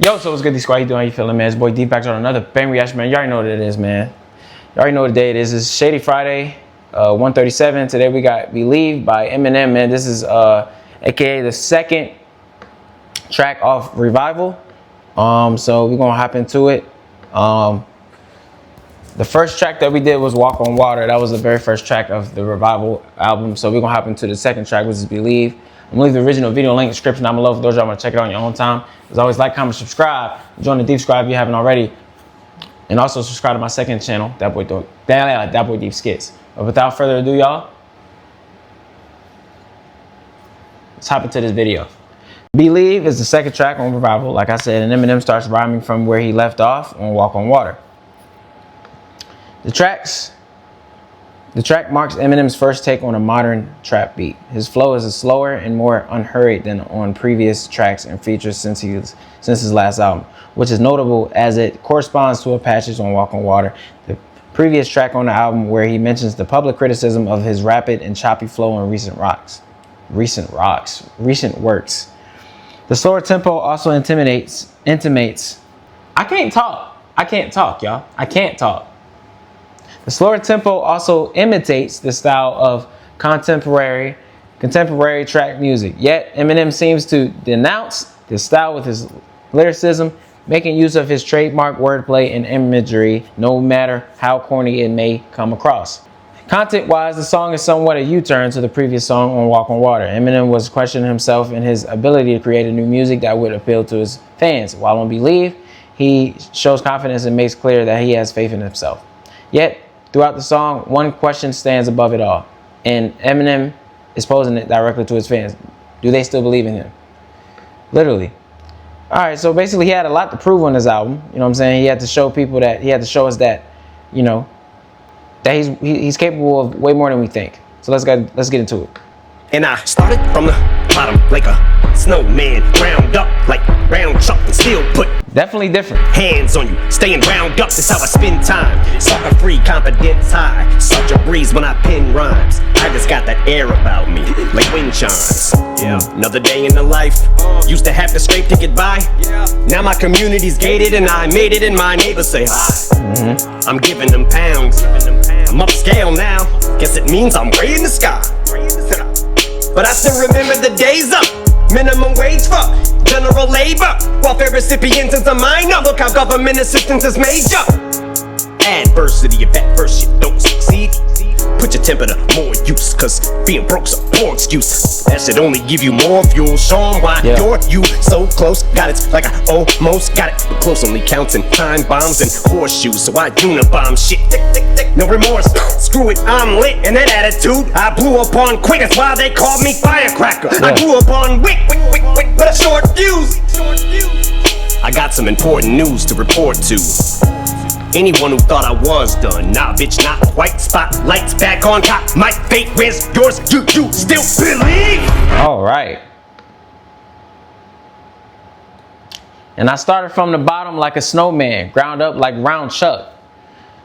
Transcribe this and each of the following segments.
Yo, so what's good, D-Squad? How you doing? How you feeling, man? It's boy D back on another bang reaction, man. You already know what it is, man. You already know what the day it is. It's Shady Friday, 137. Today we got Believe by Eminem, man. This is aka the second track off Revival. So we're gonna hop into it. The first track that we did was Walk on Water. That was the very first track of the Revival album. So we're gonna hop into the second track, which is Believe. I'm gonna leave the original video link in the description. I'm gonna love for those y'all wanna check it out on your own time. As always, like, comment, subscribe. Join the Deep Squad if you haven't already. And also subscribe to my second channel, DatBoiDith Skits. But without further ado, y'all, let's hop into this video. Believe is the second track on Revival, like I said, and Eminem starts rhyming from where he left off on Walk on Water. The track marks Eminem's first take on a modern trap beat. His flow is slower and more unhurried than on previous tracks and features since his last album, which is notable as it corresponds to a passage on Walk on Water, the previous track on the album where he mentions the public criticism of his rapid and choppy flow on recent works. The slower tempo also intimates. I can't talk, y'all. I can't talk. The slower tempo also imitates the style of contemporary track music. Yet Eminem seems to denounce this style with his lyricism, making use of his trademark wordplay and imagery, no matter how corny it may come across. Content-wise, the song is somewhat a U-turn to the previous song on Walk on Water. Eminem was questioning himself and his ability to create a new music that would appeal to his fans. While on Believe, he shows confidence and makes clear that he has faith in himself. Yet, throughout the song, one question stands above it all, and Eminem is posing it directly to his fans. Do they still believe in him? Literally. All right, so basically he had a lot to prove on this album. You know what I'm saying? He had to show people that, he had to show us that, you know, that he's capable of way more than we think. So let's get into it. And I started from the bottom like a snowman, round up like round chuck and still put definitely different hands on you, staying round up. This how I spend time, sucker free, confidence high, such a breeze when I pen rhymes. I just got that air about me, like wind chimes. Yeah, another day in the life. Used to have to scrape to get by. Now my community's gated and I made it, and my neighbors say hi. I'm giving them pounds. I'm upscale now. Guess it means I'm way in the sky. But I still remember the days up. Minimum wage for general labor. Welfare recipients is a minor. Look how government assistance is major. Adversity, if at first you don't succeed, put your temper to more use, cause being broke's a poor excuse. That should only give you more fuel. Sean, why you're you so close? Got it like I almost got it, but close only counts in time bombs and horseshoes. So I unibomb shit, no remorse. Screw it, I'm lit, and that attitude I blew up on quick. That's why they called me firecracker. I grew up on wick, but a short fuse. I got some important news to report to anyone who thought I was done. Nah, bitch, not quite. Spotlights back on top. My fate, where's yours? You still believe? All right. And I started from the bottom like a snowman, ground up like round chuck.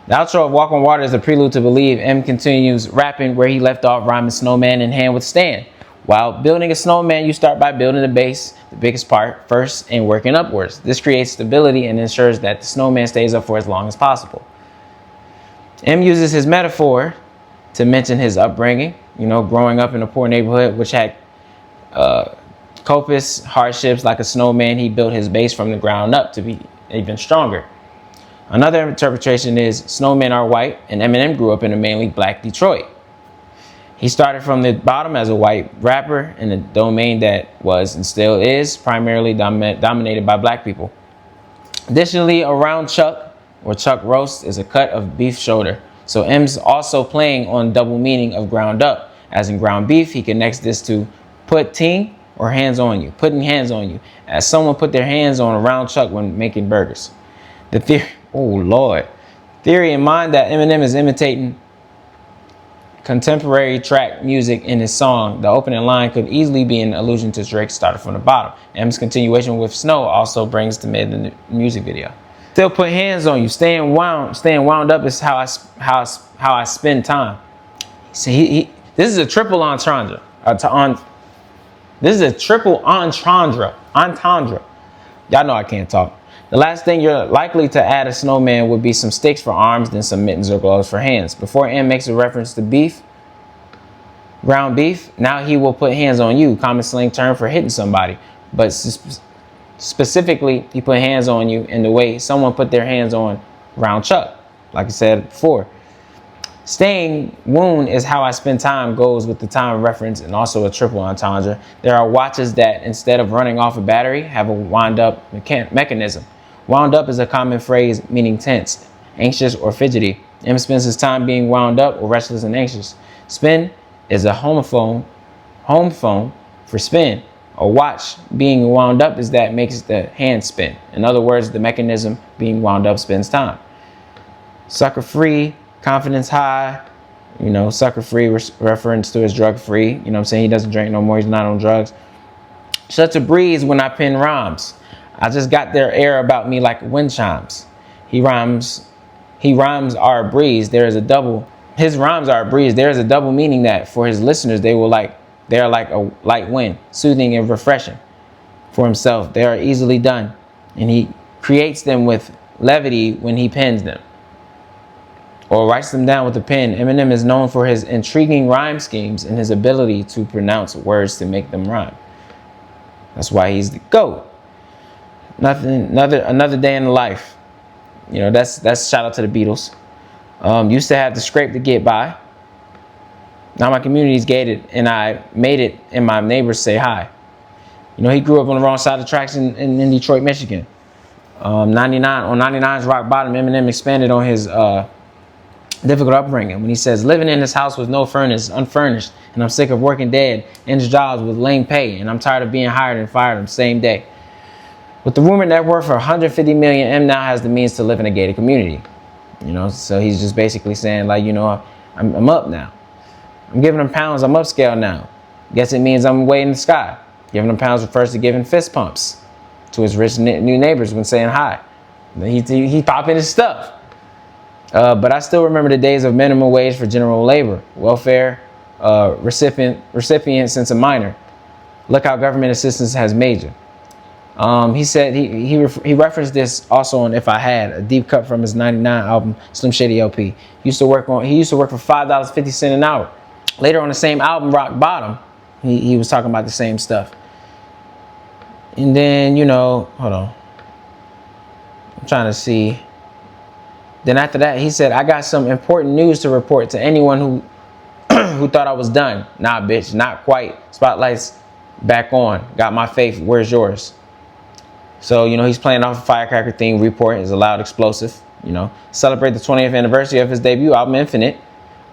The outro of Walk on Water is a prelude to Believe. M continues rapping where he left off, rhyming snowman in hand with stand. While building a snowman, you start by building the base, the biggest part, first, and working upwards. This creates stability and ensures that the snowman stays up for as long as possible. M uses his metaphor to mention his upbringing, you know, growing up in a poor neighborhood, which had copious hardships. Like a snowman, he built his base from the ground up to be even stronger. Another interpretation is snowmen are white, and Eminem grew up in a mainly black Detroit. He started from the bottom as a white rapper in a domain that was and still is primarily dominated by black people. Additionally, a round chuck or chuck roast is a cut of beef shoulder. So M's also playing on double meaning of ground up. As in ground beef, he connects this to putting or hands on you, putting hands on you, as someone put their hands on a round chuck when making burgers. The theory in mind that Eminem is imitating contemporary track music in his song. The opening line could easily be an allusion to Drake's Started from the Bottom. M's continuation with Snow also brings to mid the music video. Still put hands on you, staying wound up is how I spend time. See, this is a triple entendre. This is a triple entendre. Y'all know I can't talk. The last thing you're likely to add a snowman would be some sticks for arms, then some mittens or gloves for hands. Before M makes a reference to beef, ground beef, now he will put hands on you, common slang term for hitting somebody. But specifically, he put hands on you in the way someone put their hands on Round Chuck, like I said before. Staying wound is how I spend time goes with the time reference and also a triple entendre. There are watches that, instead of running off a battery, have a wound up mechanism. Wound up is a common phrase meaning tense, anxious, or fidgety. M spends his time being wound up or restless and anxious. Spin is a homophone for spin. A watch being wound up is that makes the hand spin. In other words, the mechanism being wound up spends time. Sucker free, confidence high, sucker free reference to his drug free. You know what I'm saying? He doesn't drink no more. He's not on drugs. Such a breeze when I pen rhymes. I just got their air about me like wind chimes. His rhymes are a breeze. His rhymes are a breeze. There is a double meaning that for his listeners, they are like a light wind, soothing and refreshing. For himself, they are easily done, and he creates them with levity when he pens them or writes them down with a pen. Eminem is known for his intriguing rhyme schemes and his ability to pronounce words to make them rhyme. That's why he's the GOAT. Another day in the life. That's shout out to the Beatles. Used to have to scrape to get by. Now my community's gated, and I made it, and my neighbors say hi. He grew up on the wrong side of the tracks in Detroit, Michigan. 99's rock bottom, Eminem expanded on his difficult upbringing when he says, living in this house with no furnace, unfurnished, and I'm sick of working dead, in jobs with lame pay, and I'm tired of being hired and fired on the same day. With the rumored net worth of $150 million, M now has the means to live in a gated community. So he's just basically saying, like, I'm up now. I'm giving them pounds. I'm upscale now. Guess it means I'm way in the sky. Giving them pounds refers to giving fist pumps to his rich new neighbors when saying hi. He popping his stuff. But I still remember the days of minimum wage for general labor, welfare recipient since a minor. Look how government assistance has made you. He said he referenced this also on If I Had, a deep cut from his '99 album Slim Shady LP. He used to work for $5.50 an hour. Later on the same album, Rock Bottom, he was talking about the same stuff. And then, hold on. I'm trying to see. Then after that, he said, I got some important news to report to anyone who thought I was done. Nah, bitch, not quite. Spotlight's back on. Got my faith. Where's yours? So, he's playing off a firecracker theme. Report is a loud explosive. Celebrate the 20th anniversary of his debut album, Infinite.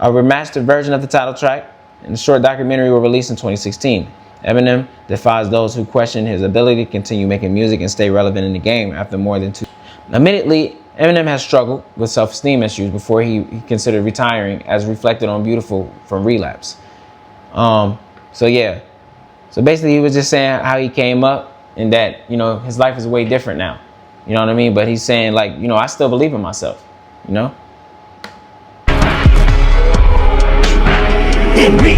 A remastered version of the title track and the short documentary were released in 2016. Eminem defies those who question his ability to continue making music and stay relevant in the game after more than 2. Admittedly, Eminem has struggled with self-esteem issues before he considered retiring, as reflected on Beautiful from Relapse. So basically he was just saying how he came up and that, his life is way different now. You know what I mean? But he's saying, like, I still believe in myself, In me,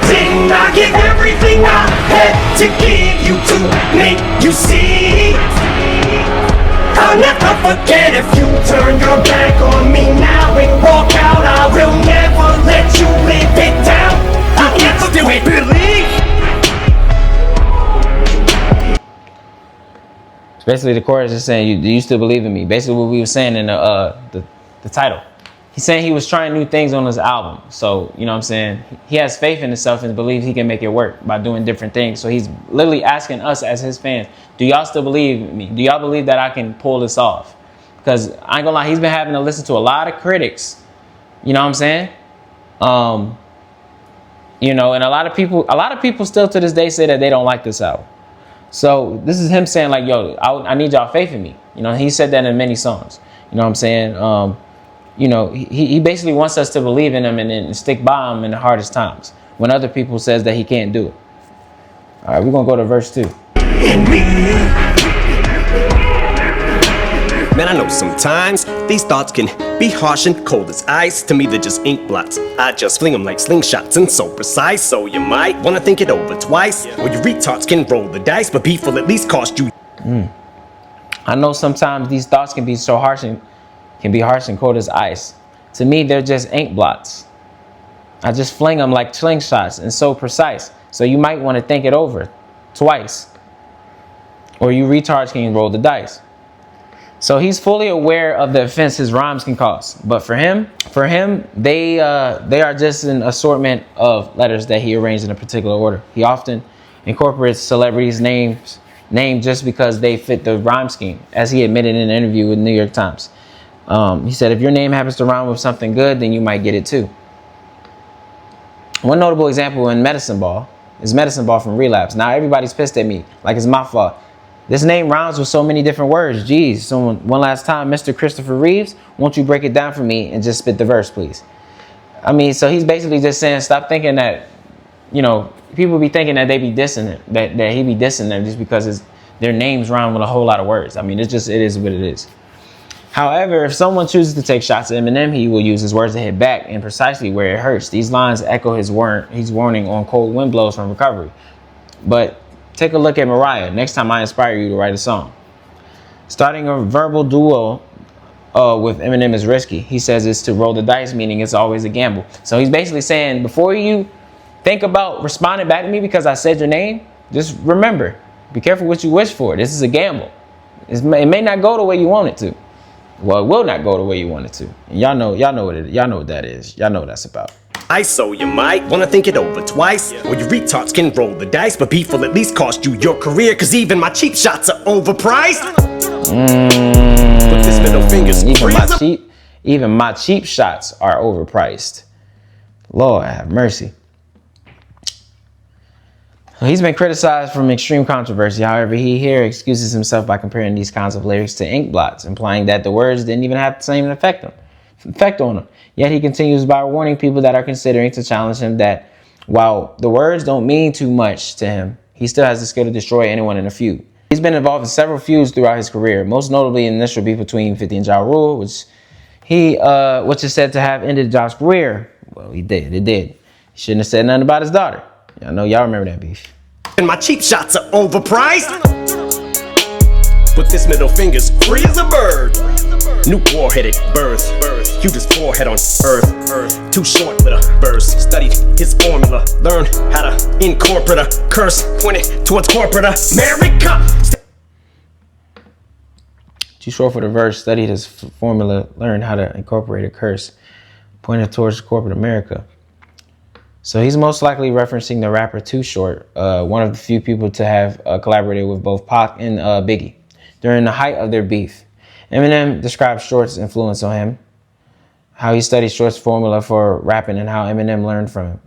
didn't I give everything I had to give you to make you see? I'll never forget if you turn your back on me now and walk out. I will never let you live it down. I'll never do it, believe. Basically, the chorus is saying, do you still believe in me? Basically, what we were saying in the title. He's saying he was trying new things on his album. So, you know what I'm saying? He has faith in himself and believes he can make it work by doing different things. So he's literally asking us as his fans, do y'all still believe in me? Do y'all believe that I can pull this off? Because I ain't gonna lie, he's been having to listen to a lot of critics. You know what I'm saying? And a lot of people still to this day say that they don't like this album. So this is him saying, like, yo, I need y'all faith in me. He said that in many songs. You know what I'm saying? He basically wants us to believe in him and stick by him in the hardest times when other people says that he can't do it. All right, we're going to go to verse 2. Man, I know sometimes these thoughts can be harsh and cold as ice. To me, they're just ink blots. I just fling them like slingshots and so precise. So you might want to think it over twice. Or you retards can roll the dice, but beef will at least cost you. I know sometimes these thoughts can be so harsh and cold as ice. To me, they're just ink blots. I just fling them like slingshots and so precise. So you might want to think it over twice. Or you retards can roll the dice. So he's fully aware of the offense his rhymes can cause. But for him, they are just an assortment of letters that he arranged in a particular order. He often incorporates celebrities' names just because they fit the rhyme scheme, as he admitted in an interview with New York Times. He said, if your name happens to rhyme with something good, then you might get it too. One notable example in Medicine Ball is Medicine Ball from Relapse. Now everybody's pissed at me, like it's my fault. This name rhymes with so many different words. Geez, someone, one last time, Mr. Christopher Reeves, won't you break it down for me and just spit the verse, please? I mean, so he's basically just saying, stop thinking that, you know, people be thinking that they be dissing it, that he be dissing them just because their names rhyme with a whole lot of words. I mean, it is what it is. However, if someone chooses to take shots at Eminem, he will use his words to hit back and precisely where it hurts. These lines echo his warning on cold wind blows from recovery. But take a look at Mariah. Next time I inspire you to write a song. Starting a verbal duo with Eminem is risky. He says it's to roll the dice, meaning it's always a gamble. So he's basically saying, before you think about responding back to me because I said your name, just remember, be careful what you wish for. This is a gamble. It may not go the way you want it to. Well, it will not go the way you want it to. And y'all know what that is. Y'all know what that's about. So you might want to think it over twice. Or you retards can roll the dice, but beef will at least cost you your career. Cause even my cheap shots are overpriced. Put this middle fingers even my cheap shots are overpriced. Lord have mercy. He's been criticized from extreme controversy. However, he here excuses himself by comparing these kinds of lyrics to ink blots, implying that the words didn't even have the same effect on him. Yet he continues by warning people that are considering to challenge him that while the words don't mean too much to him, he still has the skill to destroy anyone in a feud. He's been involved in several feuds throughout his career, most notably an initial beef between 50 and Ja Rule, which is said to have ended Ja's career. Well, it did. He shouldn't have said nothing about his daughter. Y'all remember that beef. And my cheap shots are overpriced. Put this middle finger's free as a bird. New warhead at birth. Hugest forehead on earth. Too short with a verse. Studied his formula. Learned how to incorporate a curse. Pointed towards corporate America. Too short for the verse. Studied his formula. Learned how to incorporate a curse. Pointed towards corporate America. So he's most likely referencing the rapper Too Short, one of the few people to have collaborated with both Pac and Biggie during the height of their beef. Eminem describes Short's influence on him, how he studied Short's formula for rapping, and how Eminem learned from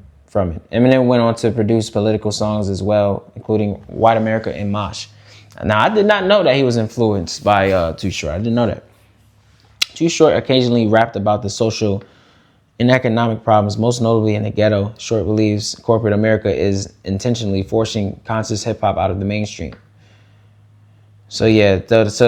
it. Eminem went on to produce political songs as well, including White America and Mosh. Now, I did not know that he was influenced by Too Short. I didn't know that. Too Short occasionally rapped about the social and economic problems, most notably in the ghetto. Short believes corporate America is intentionally forcing conscious hip hop out of the mainstream. So yeah, that's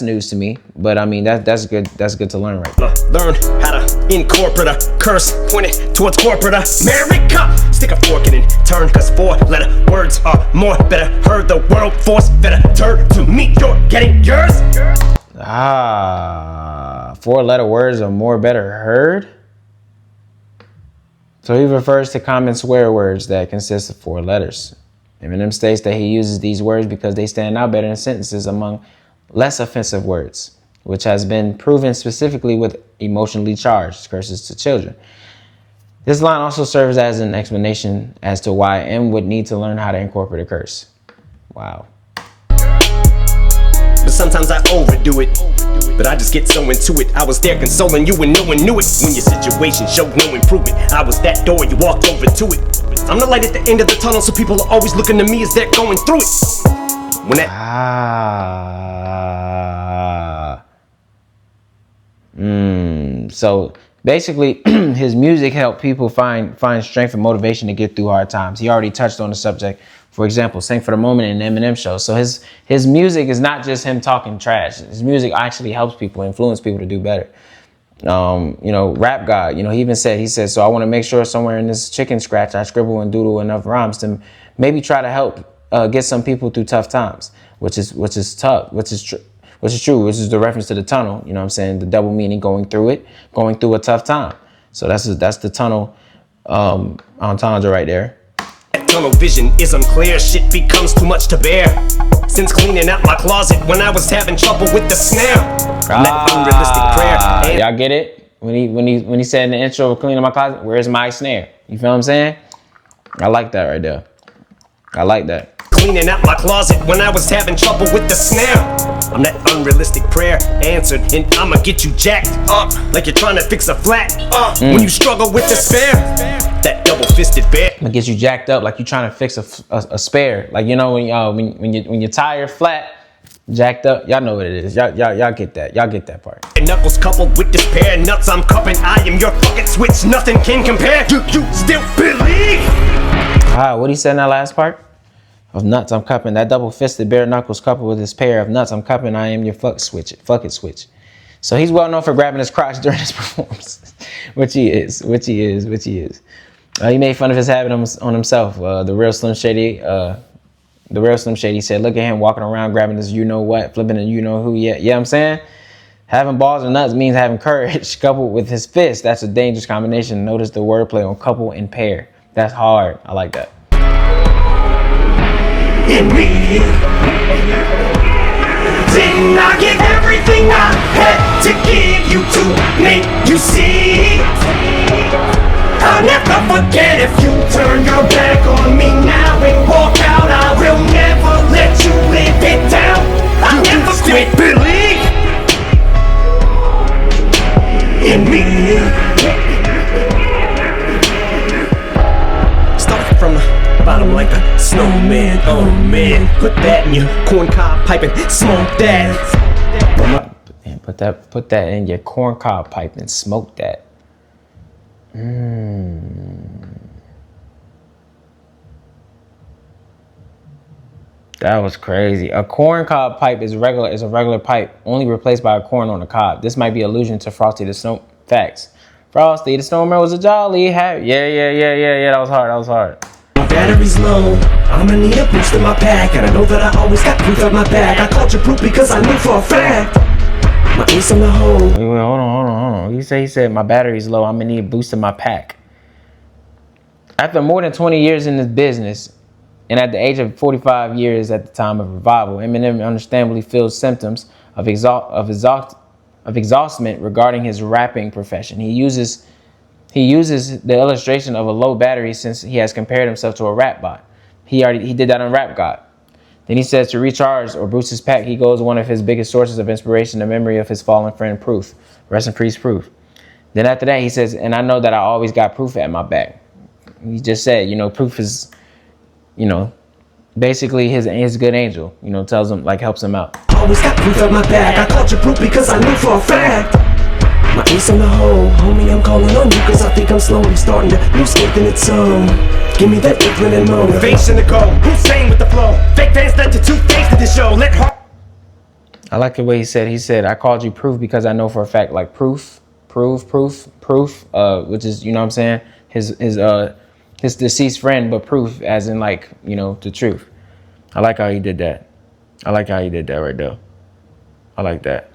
news to me. But I mean that's good. That's good to learn, right? Learn how to incorporate a curse, pointed towards corporate America. Stick a fork in it, turn, cause 4-letter words are more better heard. The world force better turn to me. You're getting yours. 4-letter words are more better heard. So he refers to common swear words that consist of 4 letters. Eminem states that he uses these words because they stand out better in sentences among less offensive words, which has been proven specifically with emotionally charged curses to children. This line also serves as an explanation as to why M would need to learn how to incorporate a curse. Wow. But sometimes I overdo it. But I just get so into it. I was there consoling you and no one knew it. When your situation showed no improvement, I was that door, you walked over to it. I'm the light at the end of the tunnel, so people are always looking to me as they're going through it. When that So basically, his music helped people find strength and motivation to get through hard times. He already touched on the subject For example, Sing for the Moment in the Eminem show. So his music is not just him talking trash. His music actually helps people, influence people to do better. Rap God, he even said, so I want to make sure somewhere in this chicken scratch, I scribble and doodle enough rhymes to maybe try to help get some people through tough times, which is tough, which is true, which is the reference to the tunnel. You know what I'm saying? The double meaning, going through a tough time. So that's the tunnel entendre right there. Tunnel vision is unclear, shit becomes too much to bear. Since cleaning out my closet when I was having trouble with the snare. Let unrealistic prayer. Y'all get it? When he said in the intro of cleaning my closet, where's my snare? You feel what I'm saying? I like that right there. I like that. Cleaning out my closet when I was having trouble with the snare. I'm that unrealistic prayer answered, and I'ma get you jacked up like you're trying to fix a flat. When you struggle with despair, that double-fisted bear. I'ma get you jacked up like you're trying to fix a spare. Like when you're tired, flat, jacked up. Y'all know what it is. Y'all get that. Y'all get that part. And knuckles coupled with this pair of nuts I'm cupping. I am your fucking switch. Nothing can compare. Do you still believe? What he said in that last part? Of nuts I'm cupping. That double-fisted bare knuckles coupled with this pair of nuts I'm cupping. I am your fuck it switch. So he's well known for grabbing his crotch during his performance, which he is. He made fun of his habit on himself. The real Slim Shady said, look at him walking around grabbing this you know what, flipping and you know who. Yeah, I'm saying? Having balls and nuts means having courage coupled with his fist. That's a dangerous combination. Notice the wordplay on couple and pair. That's hard. I like that. In me, didn't I give everything I had to give you to make you see? I'll never forget if you turn your back on me now and walk out. I will never let you live it down. I'll never quit believe in me. Start from the bottom like a snowman. Oh man, put that in your corncob pipe and smoke that. Put that in your corncob pipe and smoke that. That was crazy. A corncob pipe is a regular pipe, only replaced by a corn on the cob. This might be allusion to Frosty the Snow. Facts. Frosty the Snowman was a jolly happy. Yeah. That was hard. My battery's low. I'ma need a boost in my pack, and I know that I always got proof at my back. I called you proof because I knew for a fact my ace on the hole. Wait, hold on. He said my battery's low. I'm gonna need a boost in my pack. After more than 20 years in this business, and at the age of 45 years at the time of revival, Eminem understandably feels symptoms of exhaustment regarding his rapping profession. He uses the illustration of a low battery since he has compared himself to a rap bot. He did that on Rap God. Then he says to recharge or boost his pack, he goes to one of his biggest sources of inspiration, the memory of his fallen friend Proof. Rest in peace, Proof. Then after that, he says, and I know that I always got Proof at my back. He just said, Proof is, basically his good angel, tells him, helps him out. Always got Proof at my back. I called you Proof because I knew for a fact my ace on the hole. Homie, I'm calling on you because I think I'm slowly starting to lose faith in its own. Give me that inkling and motivation to go. Who's saying with the flow? Fake fans led to two-faced to this show. I like the way he said, I called you Proof because I know for a fact, proof, which is, what I'm saying, his deceased friend, but Proof as in the truth. I like how he did that. I like how he did that right there. I like that.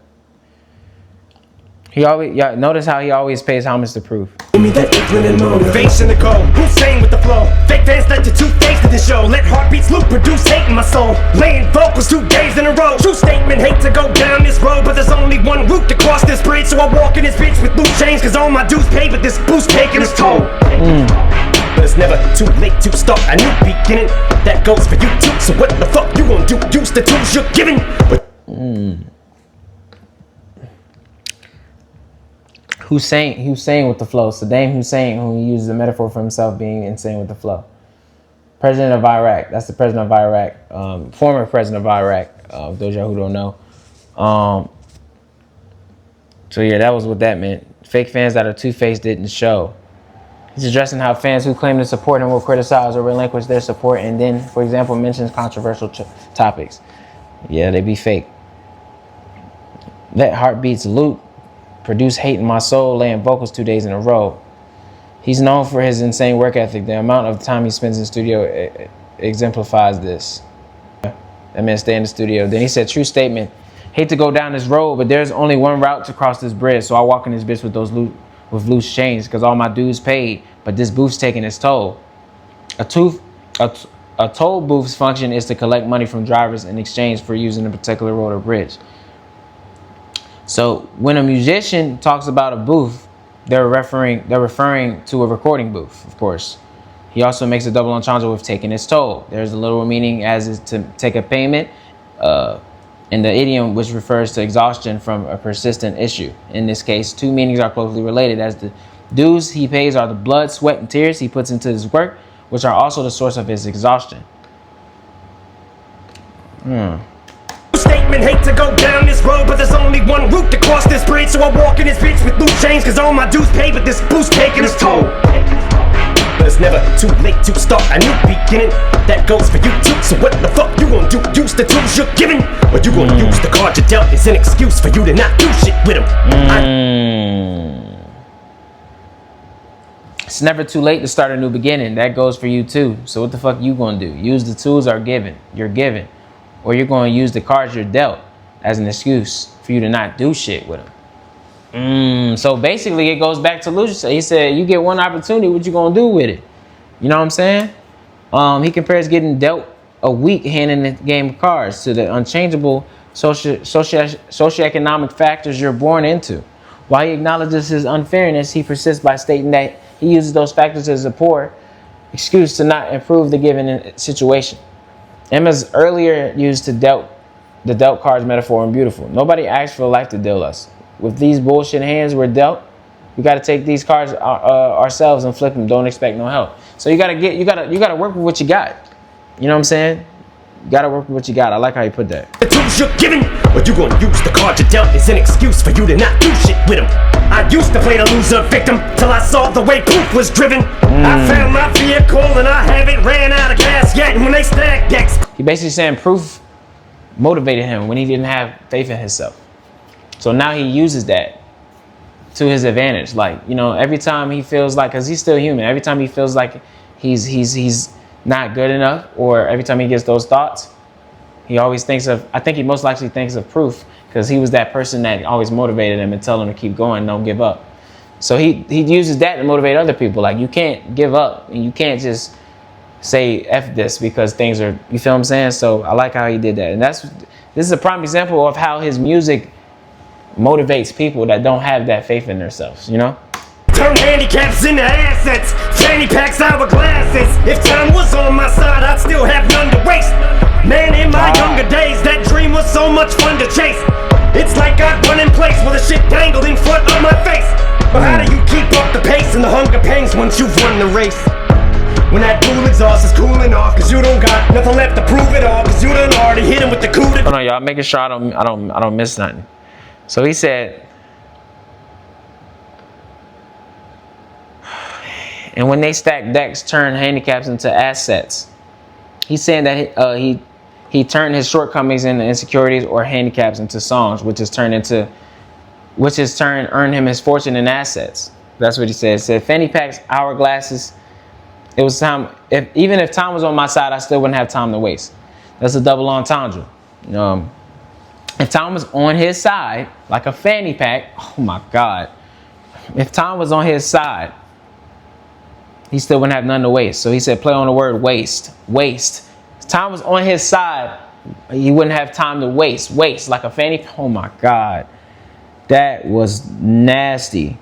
Notice how he always pays homage to Proof. Give me that inkling and motivation to go. Who's saying with the flow? Fake fans led to two-faced to this show. Let heartbeats loop, produce hate in my soul. Laying vocals 2 days in a row. True statement, hate to go down this road, but there's only one route to cross this bridge. So I walk in this bitch with loose chains, cause all my dues paid, but this boost taking its toll. But it's never too late to start a new beginning. That goes for you too. So what the fuck you gonna do? Use the tools you're given. Hussein with the flow. Saddam Hussein, who uses the metaphor for himself being insane with the flow. President of Iraq. That's the president of Iraq. Former president of Iraq. Those of y'all who don't know. So yeah, that was what that meant. Fake fans that are two-faced didn't show. He's addressing how fans who claim to support him will criticize or relinquish their support, and then, for example, mentions controversial topics. Yeah, they be fake. Let Heartbeats Loot produce Hate in My Soul, laying vocals 2 days in a row. He's known for his insane work ethic. The amount of time he spends in the studio exemplifies this. That man stay in the studio. Then he said, true statement. Hate to go down this road, but there's only one route to cross this bridge. So I walk in this bitch with those loose chains because all my dues paid, but this booth's taking its toll. A toll booth's function is to collect money from drivers in exchange for using a particular road or bridge. So when a musician talks about a booth, they're referring to a recording booth, of course. He also makes a double entendre with taking its toll. There's a literal meaning as is to take a payment, and the idiom which refers to exhaustion from a persistent issue. In this case, two meanings are closely related, as the dues he pays are the blood, sweat, and tears he puts into his work, which are also the source of his exhaustion. Statement, hate to go down this road, but there's only one route to cross this bridge. So I walk in this bitch with loose chains, cause all my dues paid, but this boost taking its toll. But it's never too late to start a new beginning. That goes for you too. So what the fuck you gonna do? Use the tools you're given, or you gonna use the card you dealt as an excuse for you to not do shit with them? It's never too late to start a new beginning. That goes for you too. So what the fuck you gonna do? Use the tools you're given, or you're gonna use the cards you're dealt as an excuse for you to not do shit with them. So basically, it goes back to Lucius. He said, "You get one opportunity. What you gonna do with it?" You know what I'm saying? He compares getting dealt a weak hand in the game of cards to the unchangeable socioeconomic factors you're born into. While he acknowledges his unfairness, he persists by stating that he uses those factors as a poor excuse to not improve the given situation. Emma's earlier used the dealt cards metaphor in Beautiful. Nobody asked for life to deal us. With these bullshit hands we're dealt, we got to take these cards ourselves and flip them. Don't expect no help. So you gotta work with what you got. You know what I'm saying? You gotta work with what you got. I like how you put that. The tools you're given, or you gonna use the card you dealt as an excuse for you to not do shit with them. I used to play the loser victim till I saw the way proof was driven. I found my vehicle and I haven't ran out of gas yet. And when they stack decks, he basically saying proof motivated him when he didn't have faith in himself. So now he uses that to his advantage. Like, you know, every time he feels like, because he's still human, every time he feels like he's not good enough, or every time he gets those thoughts, he always thinks of, I think he most likely thinks of proof, because he was that person that always motivated him and tell him to keep going, don't give up. So he uses that to motivate other people. Like, you can't give up, and you can't just say F this because things are, you feel what I'm saying? So I like how he did that. And this is a prime example of how his music motivates people that don't have that faith in themselves, you know? turn handicaps into assets. Fanny packs, hourglasses. If time was on my side, I'd still have none to waste. Man, in my younger days, that dream was so much fun to chase. It's like I'd run in place with a shit dangled in front of my face. But how do you keep up the pace and the hunger pangs once you've won the race? When that cool exhaust is cooling off, cause you don't got nothing left to prove it all, cause you done already hit him with the coup. Hold on, y'all, making sure I don't miss nothing. So he said, and when they stack decks, turn handicaps into assets. He's saying that he turned his shortcomings into insecurities or handicaps into songs, which has turned earned him his fortune and assets. That's what he said. He said, fanny packs, hourglasses. It was time. Even if time was on my side, I still wouldn't have time to waste. That's a double entendre. If time was on his side, like a fanny pack, oh my God. If time was on his side, he still wouldn't have none to waste. So he said, play on the word waste. Waste. If time was on his side, he wouldn't have time to waste. Waste, like a fanny pack. Oh my God. That was nasty.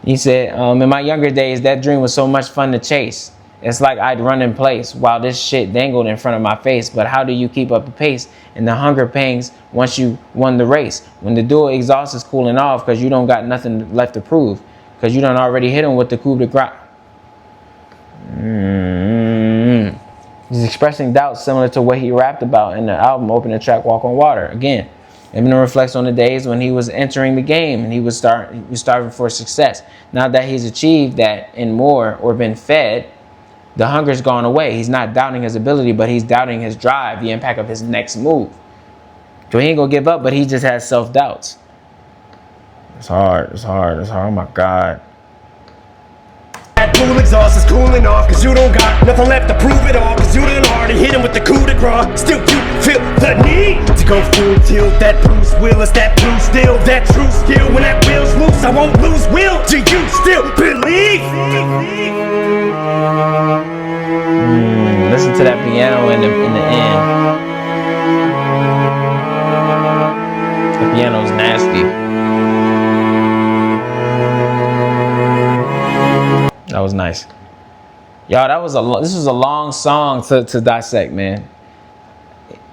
He said, in my younger days, that dream was so much fun to chase. It's like I'd run in place while this shit dangled in front of my face. But how do you keep up the pace and the hunger pangs once you won the race? When the dual exhaust is cooling off because you don't got nothing left to prove. Because you done already hit him with the coup de grace. He's expressing doubts similar to what he rapped about in the album opening track Walk on Water. Again, Eminem reflects on the days when he was entering the game and he was starving for success. Now that he's achieved that and more, or been fed, the hunger's gone away. He's not doubting his ability, but he's doubting his drive, the impact of his next move. So he ain't gonna give up, but he just has self-doubts. It's hard. Oh my God. That full exhaust is cooling off, cause you don't got nothing left to prove it all, cause you done already hit him with the coup de grace. Still you feel the need to go full tilt. That Bruce Willis, that blue steel, that true skill. When that wheel's loose, I won't lose will. Do you still believe? Listen to that piano in the end. The piano's nasty. That was nice. Y'all, this was a long song to dissect, man.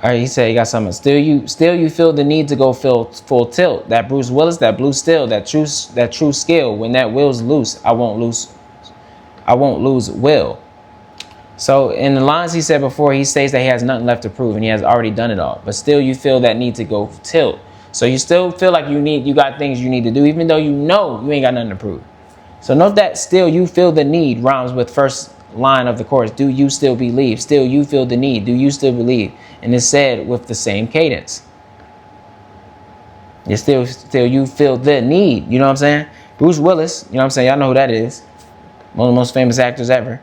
All right, he said he got something. Still you feel the need to go full tilt. That Bruce Willis, that blue steel, that true skill. When that will's loose, I won't lose will. So in the lines he said before, he states that he has nothing left to prove and he has already done it all. But still you feel that need to go tilt. So you still feel like you got things you need to do, even though you know you ain't got nothing to prove. So note that still you feel the need rhymes with first line of the chorus. Do you still believe? Still you feel the need. Do you still believe? And it's said with the same cadence. It's still you feel the need. You know what I'm saying? Bruce Willis, you know what I'm saying? Y'all know who that is. One of the most famous actors ever.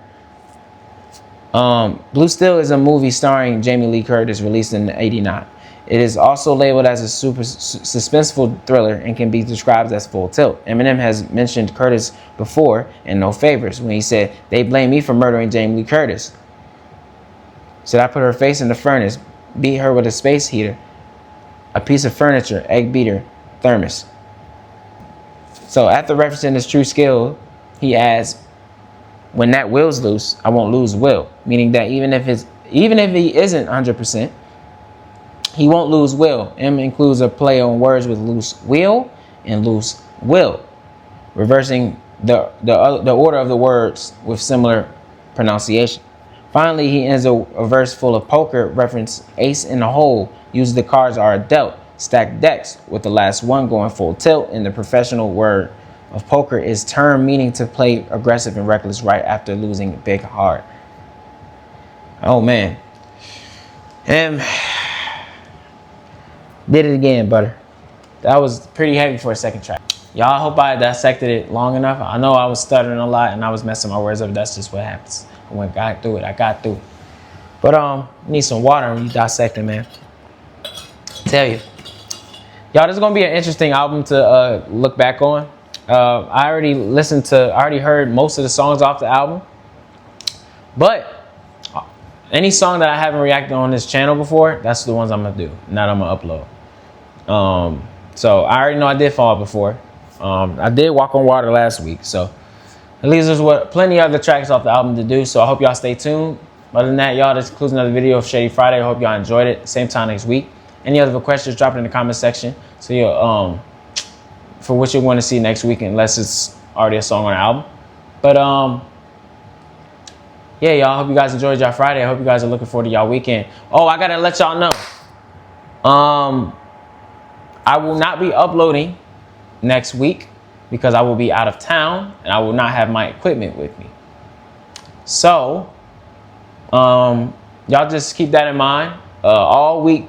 Blue Steel is a movie starring Jamie Lee Curtis released in '89. It is also labeled as a super suspenseful thriller and can be described as full tilt. Eminem has mentioned Curtis before in No Favors when he said, "They blame me for murdering Jamie Lee Curtis. Should I put her face in the furnace, beat her with a space heater, a piece of furniture, egg beater, thermos?" So after referencing his true skill, he adds, "When that will's loose, I won't lose will," meaning that even if he isn't 100%, he won't lose will. M includes a play on words with loose wheel and loose will, reversing the order of the words with similar pronunciation. Finally, he ends a verse full of poker reference. Ace in the hole, uses the cards are dealt, stacked decks, with the last one going full tilt. In the professional word of poker is term meaning to play aggressive and reckless right after losing big hard. Oh man. Did it again, butter. That was pretty heavy for a second track. Y'all, I hope I dissected it long enough. I know I was stuttering a lot and I was messing my words up. That's just what happens. I got through it. But you need some water when you dissecting, man. Tell you. Y'all, this is gonna be an interesting album to look back on. I already heard most of the songs off the album. But any song that I haven't reacted on this channel before, that's the ones I'm gonna do. Not I'm gonna upload. So I already know I did Fall before. I did Walk on Water last week. So at least there's plenty of other tracks off the album to do. So I hope y'all stay tuned. Other than that, y'all, this concludes another video of Shady Friday. I hope y'all enjoyed it. Same time next week. Any other questions, drop it in the comment section. So you'll for what you want to see next week, unless it's already a song on the album. But yeah, y'all, hope you guys enjoyed y'all Friday. I hope you guys are looking forward to y'all weekend. Oh, I gotta let y'all know. I will not be uploading next week because I will be out of town and I will not have my equipment with me. So, y'all just keep that in mind. All week,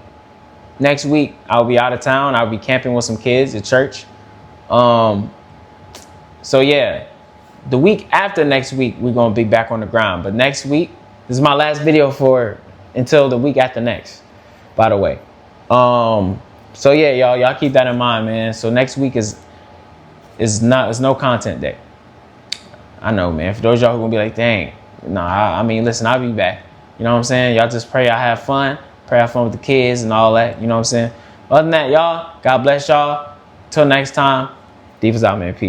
next week, I'll be out of town. I'll be camping with some kids at church. So yeah, the week after next week, we're gonna be back on the ground. But next week, this is my last video until the week after next, by the way. So yeah, y'all keep that in mind, man. So next week is no content day. I know, man. For those y'all who gonna be like, dang, I mean, listen, I'll be back. You know what I'm saying? Y'all just pray I have fun. Pray I have fun with the kids and all that. You know what I'm saying? Other than that, y'all, God bless y'all. Till next time, Deep is out, man. Peace.